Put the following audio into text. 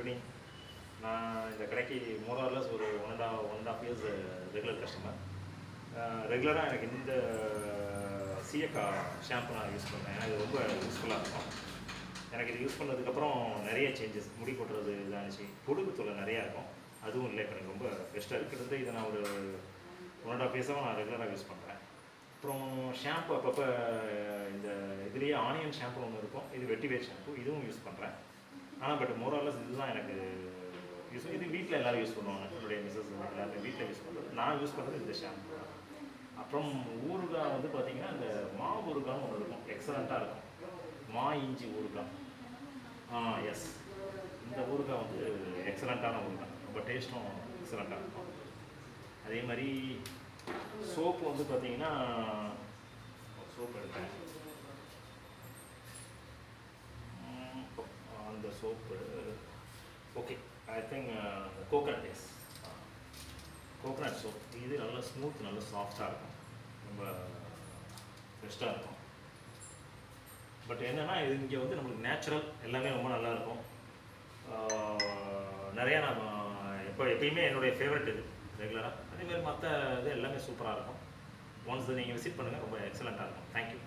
Evening. நான் இந்த கடைக்கு மோர் ஆர் லெஸ் ஒரு 1.5 இயர்ஸ் ரெகுலர் கஸ்டமர். ரெகுலராக எனக்கு இந்த சீயக்கா ஷாம்பு நான் யூஸ் பண்ணுறேன். ஏன்னா இது ரொம்ப யூஸ்ஃபுல்லாக இருக்கும். எனக்கு இது யூஸ் பண்ணதுக்கப்புறம் நிறைய சேஞ்சஸ், முடி கொட்டுறது இதாகிடுச்சு, பொடுகு தொல்லை நிறையா இருக்கும், அதுவும் இல்லை. இப்போ எனக்கு ரொம்ப பெஸ்ட்டாக இருக்கிறது. இதை நான் ஒரு 1.5 இயர்ஸாக நான் ரெகுலராக யூஸ் பண்ணுறேன். அப்புறம் ஷாம்பு அப்பப்போ இந்த இதுலேயே ஆனியன் ஷாம்பு ஒன்று இருக்கும், இது வெட்டிவேர் ஷாம்பு, இதுவும் யூஸ் பண்ணுறேன். ஆனால் பட் மோர் ஆர் லெஸ் இதுதான் எனக்கு யூஸ். இது வீட்டில் எல்லோரும் யூஸ் பண்ணுவாங்க, என்னுடைய மிஸ்ஸஸ் எல்லாருமே வீட்டில் யூஸ் பண்ணுறது. நான் யூஸ் பண்ணுறது இந்த ஷாம்பு தான். அப்புறம் ஊறுகாய் வந்து பார்த்திங்கன்னா இந்த மா ஊறுகான்னு ஒன்று இருக்கும், எக்ஸலண்ட்டாக இருக்கும். மா இஞ்சி ஊறுகாய். எஸ், இந்த ஊறுகாய் வந்து எக்ஸலண்ட்டான ஊறுகாய், ரொம்ப டேஸ்ட்டும் எக்ஸலண்ட்டாக இருக்கும். அதே மாதிரி சோப்பு வந்து பார்த்திங்கன்னா சோப்பு எடுத்தேன். அந்த soap okay, I think coconut days coconut soap. இது நல்லா ஸ்மூத், நல்லா சாஃப்டாக இருக்கும், ரொம்ப பெஸ்ட்டாக இருக்கும். பட் என்னென்னா இது இங்கே வந்து நம்மளுக்கு நேச்சுரல் எல்லாமே ரொம்ப நல்லாயிருக்கும். நிறையா நம்ம எப்பயுமே என்னுடைய ஃபேவரட் இது ரெகுலராக. அதேமாதிரி மற்ற இது எல்லாமே சூப்பராக இருக்கும். ஒன்ஸ் நீங்கள் விசிட் பண்ணுங்கள், ரொம்ப எக்ஸலண்ட்டாக இருக்கும். தேங்க்யூ.